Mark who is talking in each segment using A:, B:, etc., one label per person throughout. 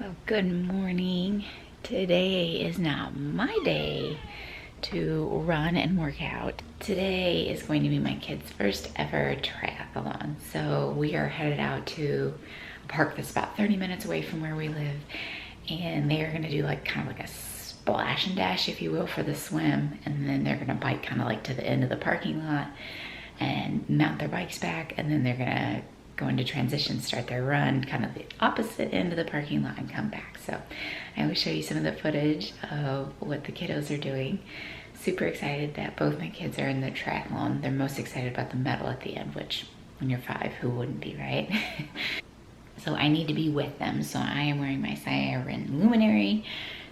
A: Well, good morning. Today is now my day to run and work out. Today is going to be my kids' first ever triathlon. So we are headed out to a park that's about 30 minutes away from where we live. And they are gonna do like kind of like a splash and dash, if you will, for the swim. And then they're gonna bike kind of like to the end of the parking lot and mount their bikes back. And then they're gonna go into transition, start their run, kind of the opposite end of the parking lot and come back. So I will show you some of the footage of what the kiddos are doing. Super excited that both my kids are in the triathlon. They're most excited about the medal at the end, which when you're 5, who wouldn't be, right? So I need to be with them. So I am wearing my Siren Luminary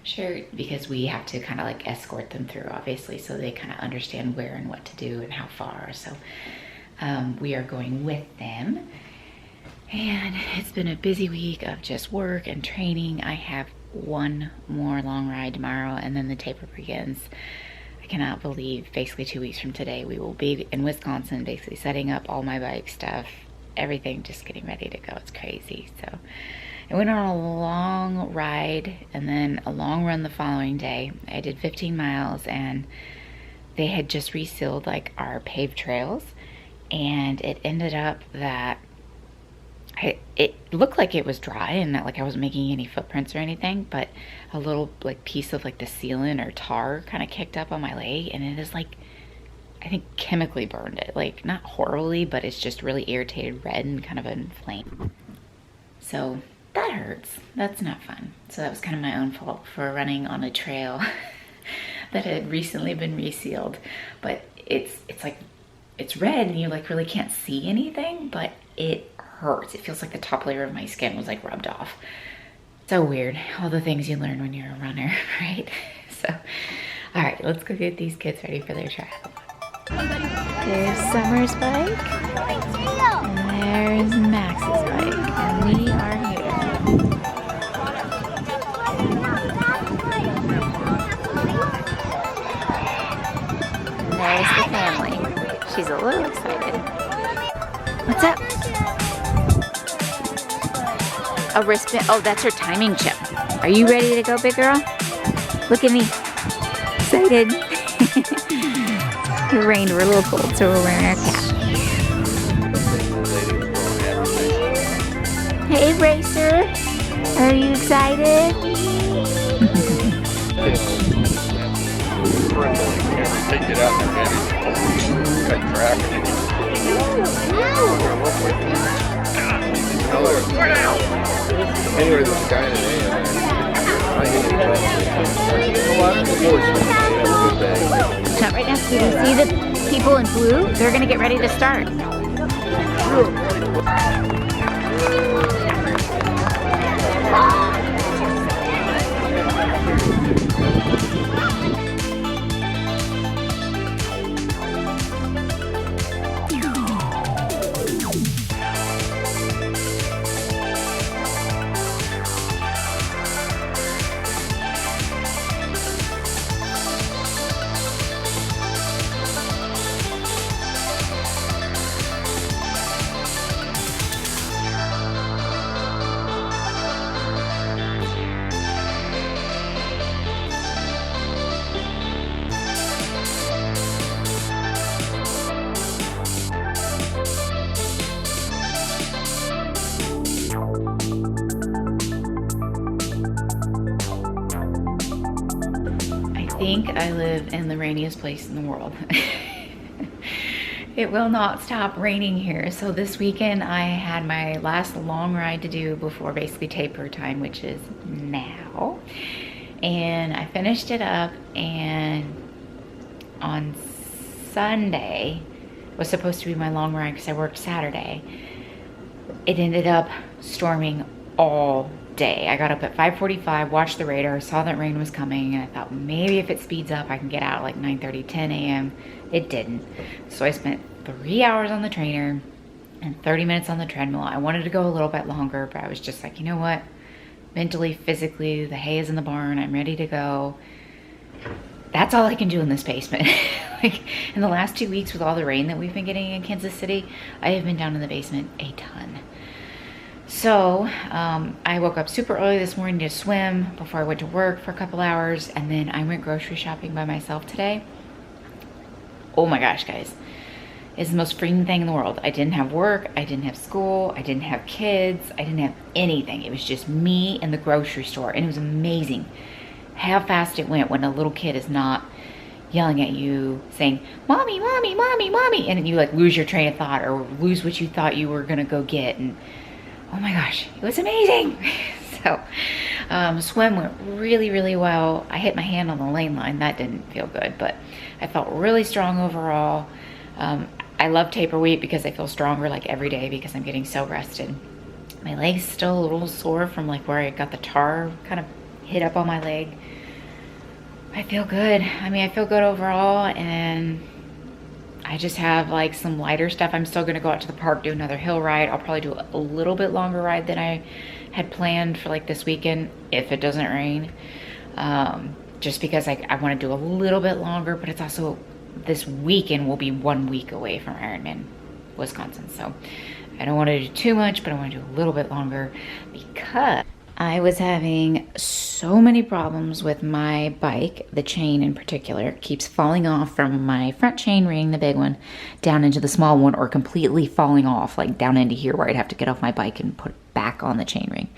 A: shirt because we have to kind of like escort them through, obviously, so they kind of understand where and what to do and how far. So we are going with them. And it's been a busy week of just work and training. I have one more long ride tomorrow and then the taper begins. I cannot believe basically 2 weeks from today we will be in Wisconsin, basically setting up all my bike stuff, everything, just getting ready to go. It's crazy. So I went on a long ride and then a long run the following day. I did 15 miles and they had just resealed like our paved trails, and it ended up that it looked like it was dry and that like I wasn't making any footprints or anything, but a little like piece of like the sealant or tar kind of kicked up on my leg, and it is like, I think chemically burned it, like not horribly, but it's just really irritated red and kind of inflamed. So that hurts. That's not fun. So that was kind of my own fault for running on a trail that had recently been resealed. But it's like, it's red and you like really can't see anything, but it hurts. It feels like the top layer of my skin was like rubbed off. So weird. All the things you learn when you're a runner, right? So, all right, let's go get these kids ready for their triathlon. There's Summer's bike, and there's Max's bike, and we are here. And there's the family. She's a little excited. What's up? A wristband. Oh, that's her timing chip. Are you ready to go, big girl? Look at me. Excited. It rained. We're a little cold, so we're wearing our cap. Hey, Racer. Are you excited?
B: Take it out there, baby. Got traffic. Anyway, this guy today,
A: Not right now. You can see the people in blue? They're gonna get ready to start. I think I live in the rainiest place in the world. It will not stop raining here. So this weekend I had my last long ride to do before basically taper time, which is now. And I finished it up, and on Sunday was supposed to be my long ride because I worked Saturday. It ended up storming all day. I got up at 5:45, watched the radar, saw that rain was coming, and I thought maybe if it speeds up I can get out at like 9:30, 10 a.m. It didn't. So I spent 3 hours on the trainer and 30 minutes on the treadmill. I wanted to go a little bit longer, but I was just like, you know what? Mentally, physically, the hay is in the barn. I'm ready to go. That's all I can do in this basement. Like in the last 2 weeks with all the rain that we've been getting in Kansas City, I have been down in the basement a ton. So I woke up super early this morning to swim before I went to work for a couple hours, and then I went grocery shopping by myself today. Oh my gosh, guys. It's the most freeing thing in the world. I didn't have work, I didn't have school, I didn't have kids, I didn't have anything. It was just me and the grocery store, and it was amazing how fast it went when a little kid is not yelling at you saying, "Mommy, mommy, mommy, mommy," and you like lose your train of thought or lose what you thought you were gonna go get. And oh my gosh, it was amazing. So swim went really, really well. I hit my hand on the lane line. That didn't feel good, but I felt really strong overall. I love taper weight because I feel stronger like every day because I'm getting so rested. My leg's still a little sore from like where I got the tar kind of hit up on my leg. I feel good. I mean, I feel good overall, and I just have like some lighter stuff. I'm still gonna go out to the park, do another hill ride. I'll probably do a little bit longer ride than I had planned for like this weekend if it doesn't rain. Just because I wanna do a little bit longer, but it's also, this weekend will be 1 week away from Ironman Wisconsin. So I don't wanna do too much, but I wanna do a little bit longer because I was having so many problems with my bike. The chain in particular keeps falling off from my front chain ring, the big one, down into the small one, or completely falling off, like down into here where I'd have to get off my bike and put it back on the chain ring.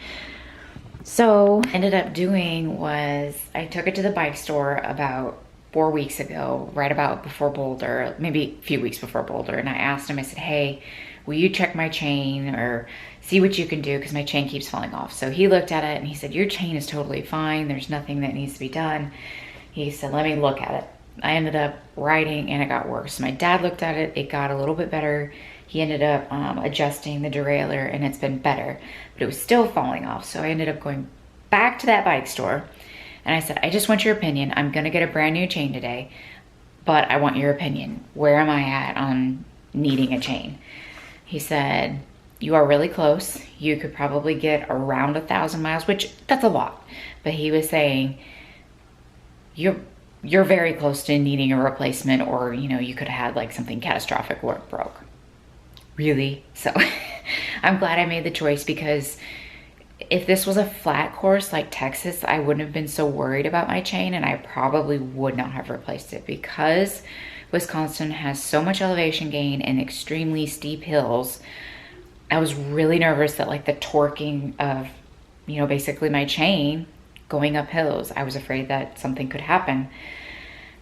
A: So what I ended up doing was I took it to the bike store about 4 weeks ago, right about before Boulder, maybe a few weeks before Boulder, and I asked him, I said, "Hey, will you check my chain or see what you can do, because my chain keeps falling off." So he looked at it and he said, "Your chain is totally fine. There's nothing that needs to be done." He said, "Let me look at it." I ended up riding and it got worse. My dad looked at it. It got a little bit better. He ended up adjusting the derailleur and it's been better, but it was still falling off. So I ended up going back to that bike store and I said, "I just want your opinion. I'm going to get a brand new chain today, but I want your opinion. Where am I at on needing a chain?" He said, "You are really close. You could probably get around 1,000 miles, which that's a lot." But he was saying, you're very close to needing a replacement, or, you know, you could have had like something catastrophic where it broke. Really? So I'm glad I made the choice, because if this was a flat course like Texas, I wouldn't have been so worried about my chain, and I probably would not have replaced it. Because Wisconsin has so much elevation gain and extremely steep hills, I was really nervous that like the torquing of, you know, basically my chain going up hills, I was afraid that something could happen.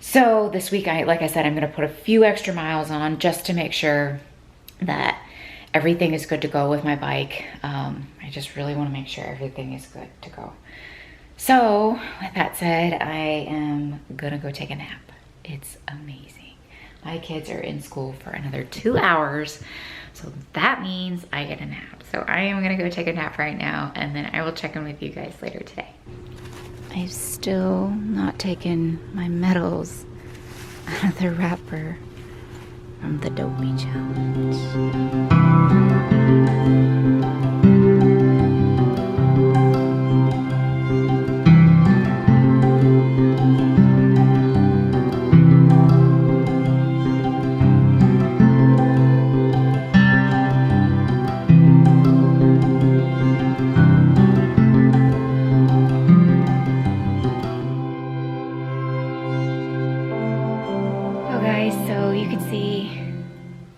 A: So this week, like I said, I'm gonna put a few extra miles on just to make sure that everything is good to go with my bike. I just really wanna make sure everything is good to go. So with that said, I am gonna go take a nap. It's amazing. My kids are in school for another 2 hours. So that means I get a nap. So I am gonna go take a nap right now, and then I will check in with you guys later today. I've still not taken my medals out of the wrapper from the Dopey challenge. So you can see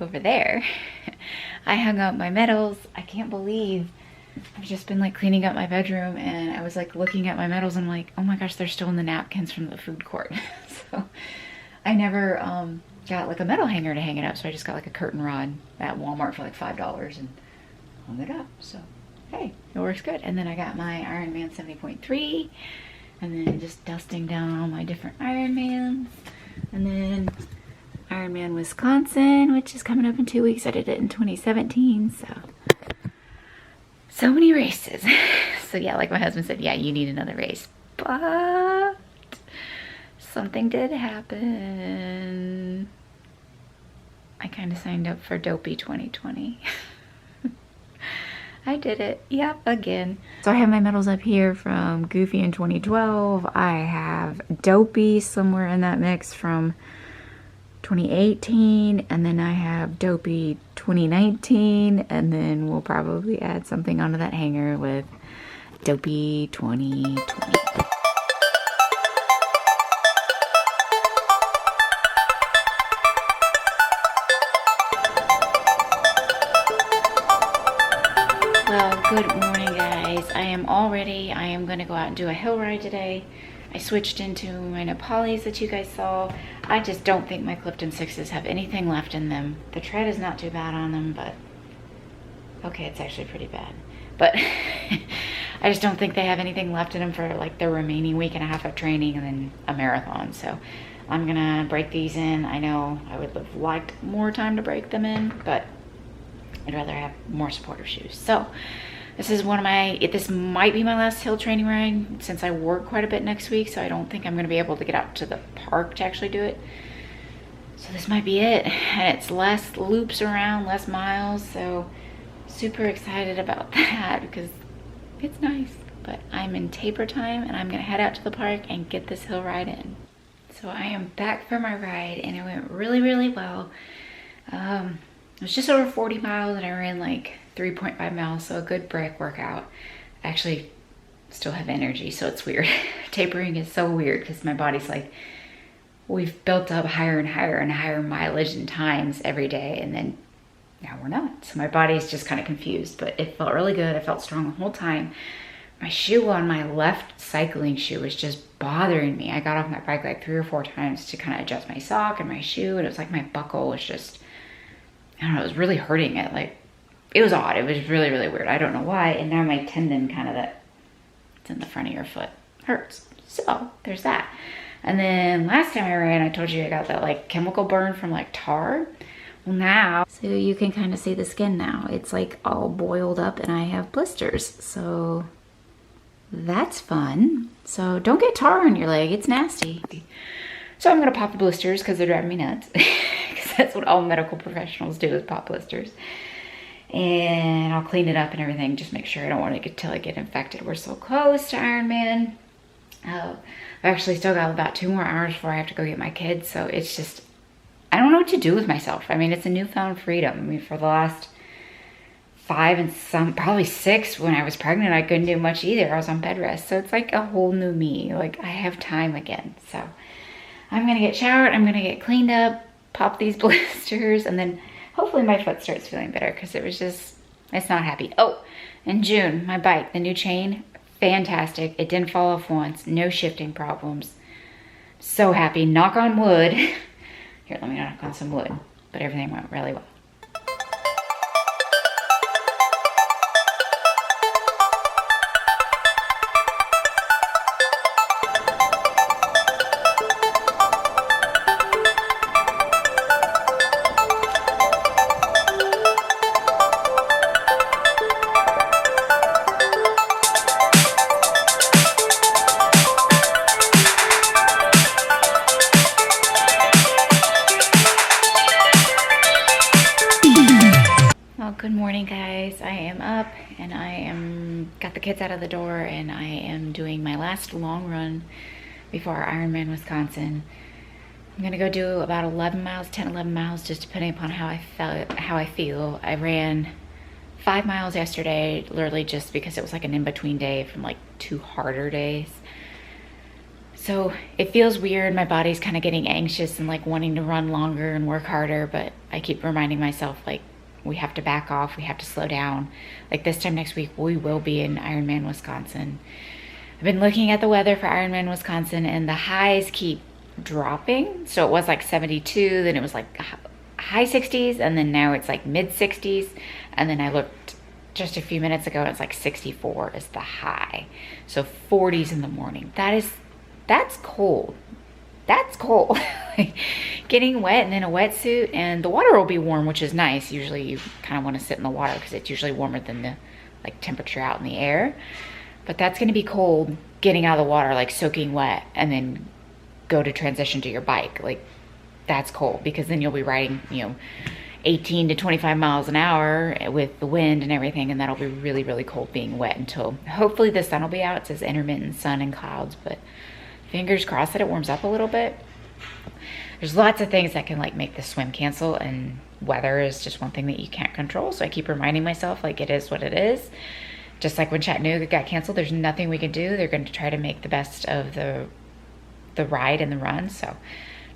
A: over there, I hung up my medals. I can't believe I've just been like cleaning up my bedroom, and I was like looking at my medals and I'm like, oh my gosh, they're still in the napkins from the food court. So I never got like a medal hanger to hang it up, so I just got like a curtain rod at Walmart for like $5 and hung it up. So hey, it works good. And then I got my Ironman 70.3, and then just dusting down all my different Ironmans, and then Ironman Wisconsin, which is coming up in 2 weeks. I did it in 2017, so many races. So yeah, like my husband said, yeah, you need another race. But something did happen. I kind of signed up for Dopey 2020. I did it, yep, again. So I have my medals up here from Goofy in 2012. I have Dopey somewhere in that mix from 2018, and then I have Dopey 2019, and then we'll probably add something onto that hanger with Dopey 2020. Well, good morning, guys. I am all ready. I am going to go out and do a hill ride today. I switched into my Nepalis that you guys saw. I just don't think my Clifton 6s have anything left in them. The tread is not too bad on them, but okay, it's actually pretty bad. But I just don't think they have anything left in them for like the remaining week and a half of training and then a marathon. So I'm gonna break these in. I know I would have liked more time to break them in, but I'd rather have more supportive shoes. So this is this might be my last hill training ride since I work quite a bit next week, so I don't think I'm gonna be able to get out to the park to actually do it. So this might be it. And it's less loops around, less miles, so super excited about that because it's nice. But I'm in taper time and I'm gonna head out to the park and get this hill ride in. So I am back for my ride and it went really, really well. It was just over 40 miles and I ran like 3.5 miles, so a good break workout. I actually still have energy, so it's weird. Tapering is so weird because my body's like, we've built up higher and higher and higher mileage and times every day, and then now we're not. So my body's just kind of confused, but it felt really good. I felt strong the whole time. My shoe on my left cycling shoe was just bothering me. I got off my bike like 3 or 4 times to kind of adjust my sock and my shoe, and it was like my buckle was just, I don't know, it was really hurting it. Like, it was odd. It was really, really weird. I don't know why. And now my tendon kind of it's in the front of your foot hurts. So there's that. And then last time I ran, I told you I got that like chemical burn from like tar. Well now, so you can kind of see the skin now. It's like all boiled up and I have blisters. So that's fun. So don't get tar on your leg. It's nasty. So I'm gonna pop the blisters because they're driving me nuts. Because that's what all medical professionals do is pop blisters. And I'll clean it up and everything. Just make sure I don't want to get infected. We're so close to Ironman. I've actually still got about 2 more hours before I have to go get my kids. So it's just, I don't know what to do with myself. I mean, it's a newfound freedom. I mean, for the last 5 and probably 6 when I was pregnant, I couldn't do much either. I was on bed rest. So it's like a whole new me. Like I have time again. So I'm going to get showered. I'm going to get cleaned up, pop these blisters, and then hopefully my foot starts feeling better because it's not happy. Oh, in June, my bike, the new chain, fantastic. It didn't fall off once, no shifting problems. So happy, knock on wood. Here, let me knock on some wood, but everything went really well. Good morning, guys. I am up and got the kids out of the door and I am doing my last long run before Ironman Wisconsin. I'm gonna go do about 11 miles, 10, 11 miles, just depending upon how I feel. I ran 5 miles yesterday, literally just because it was like an in-between day from like 2 harder days. So it feels weird. My body's kind of getting anxious and like wanting to run longer and work harder, but I keep reminding myself like, we have to back off, we have to slow down. Like this time next week, we will be in Ironman Wisconsin. I've been looking at the weather for Ironman Wisconsin and the highs keep dropping. So it was like 72, then it was like high 60s, and then now it's like mid 60s. And then I looked just a few minutes ago, it's like 64 is the high. So 40s in the morning. That's cold. That's cold. Getting wet and in a wetsuit, and the water will be warm, which is nice. Usually you kind of want to sit in the water because it's usually warmer than the like temperature out in the air. But that's going to be cold getting out of the water, like soaking wet, and then go to transition to your bike. Like that's cold because then you'll be riding, 18 to 25 miles an hour with the wind and everything, and that'll be really, really cold being wet until hopefully the sun will be out. It says intermittent sun and clouds, but fingers crossed that it warms up a little bit. there's lots of things that can like make the swim cancel, and weather is just one thing that you can't control. So I keep reminding myself like it is what it is. Just like when Chattanooga got canceled, there's nothing we can do. They're going to try to make the best of the ride and the run. So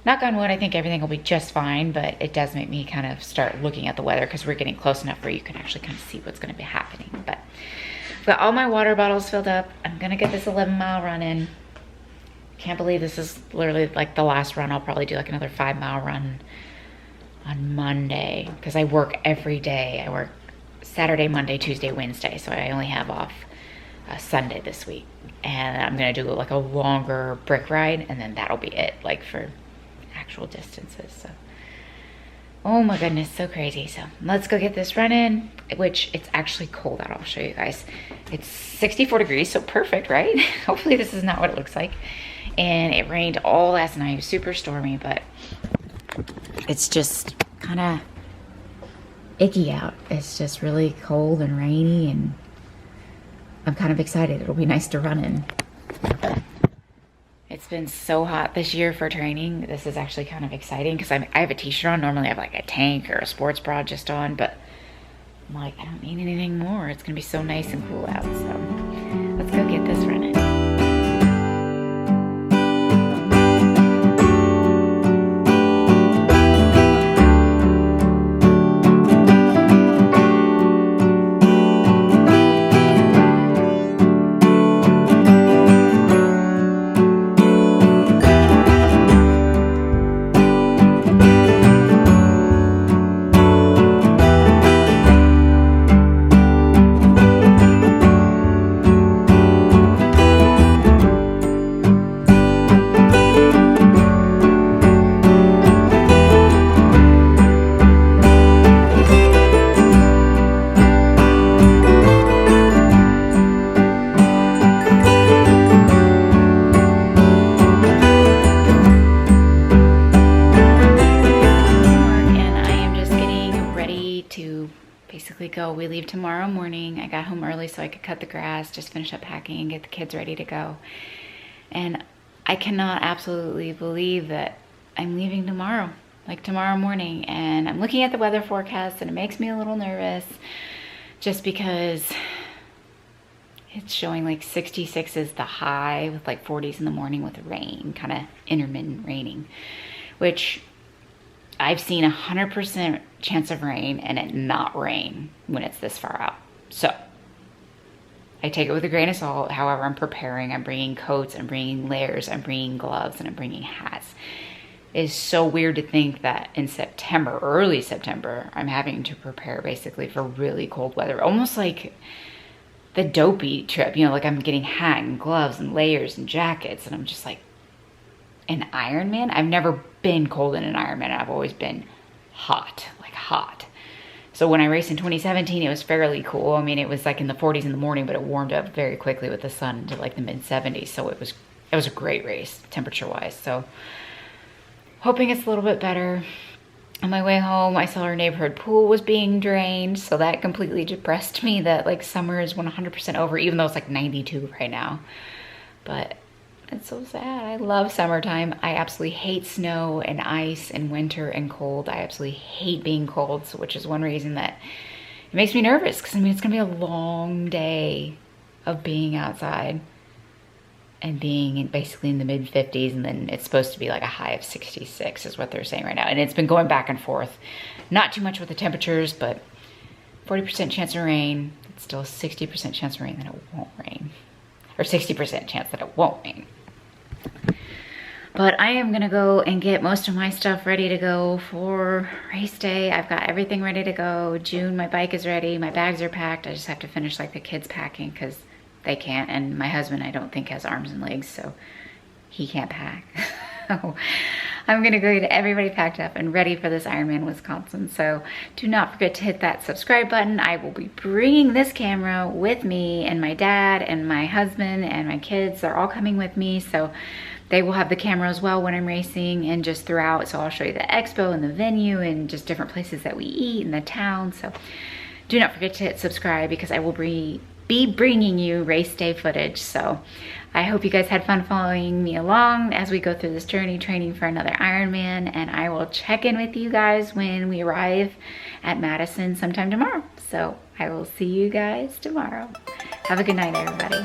A: knock on wood, I think everything will be just fine, but it does make me kind of start looking at the weather because we're getting close enough where you can actually kind of see what's going to be happening. But I've got all my water bottles filled up. I'm going to get this 11-mile run in. Can't believe this is literally like the last run. I'll probably do like another 5-mile run on Monday because I work every day. I work Saturday, Monday, Tuesday, Wednesday. So I only have off Sunday this week. And I'm going to do like a longer brick ride, and then that'll be it, like for actual distances. So, oh my goodness, so crazy. So let's go get this run in, which it's actually cold out. I'll show you guys. It's 64 degrees, so perfect, right? Hopefully this is not what it looks like. And it rained all last night. It was super stormy, but it's just kind of icky out. It's just really cold and rainy, and I'm kind of excited. It'll be nice to run in. It's been so hot this year for training. This is actually kind of exciting because I have a t-shirt on. Normally I have like a tank or a sports bra just on, but I'm like, I don't need anything more. It's gonna be so nice and cool out. So let's go get this running. Go. We leave tomorrow morning. I got home early so I could cut the grass, just finish up packing and get the kids ready to go. And I cannot absolutely believe that I'm leaving tomorrow, like tomorrow morning. And I'm looking at the weather forecast and it makes me a little nervous just because it's showing like 66 is the high with like 40s in the morning with rain, kind of intermittent raining, which I've seen 100% chance of rain and it not rain when it's this far out. So I take it with a grain of salt. However, I'm preparing. I'm bringing coats, I'm bringing layers, I'm bringing gloves, and I'm bringing hats. It's so weird to think that in September, early September, I'm having to prepare basically for really cold weather. Almost like the Dopey trip, you know, like I'm getting hat and gloves and layers and jackets, and I'm just like, an Ironman? I've never been cold in an Ironman. I've always been hot, like hot. So when I raced in 2017, it was fairly cool. I mean, it was like in the 40s in the morning, but it warmed up very quickly with the sun to like the mid 70s. So it was a great race temperature wise. So hoping it's a little bit better. On my way home, I saw our neighborhood pool was being drained. So that completely depressed me that like summer is 100% over, even though it's like 92 right now. But it's so sad. I love summertime. I absolutely hate snow and ice and winter and cold. I absolutely hate being cold, so which is one reason that it makes me nervous, because I mean, it's gonna be a long day of being outside and being basically in the mid 50s, and then it's supposed to be like a high of 66 is what they're saying right now. And it's been going back and forth. Not too much with the temperatures, but 40% chance of rain. It's still a 60% chance of rain that it won't rain. Or 60% chance that it won't rain. But I am gonna go and get most of my stuff ready to go for race day. I've got everything ready to go. June, my bike is ready. My bags are packed. I just have to finish like the kids packing because they can't. And my husband, I don't think, has arms and legs, so he can't pack. So I'm gonna go get everybody packed up and ready for this Ironman Wisconsin. So do not forget to hit that subscribe button. I will be bringing this camera with me, and my dad and my husband and my kids are all coming with me. So they will have the camera as well when I'm racing and just throughout. So I'll show you the expo and the venue and just different places that we eat in the town. So do not forget to hit subscribe, because I will be be bringing you race day footage. So I hope you guys had fun following me along as we go through this journey training for another Ironman, and I will check in with you guys when we arrive at Madison sometime tomorrow. So I will see you guys tomorrow. Have a good night, everybody.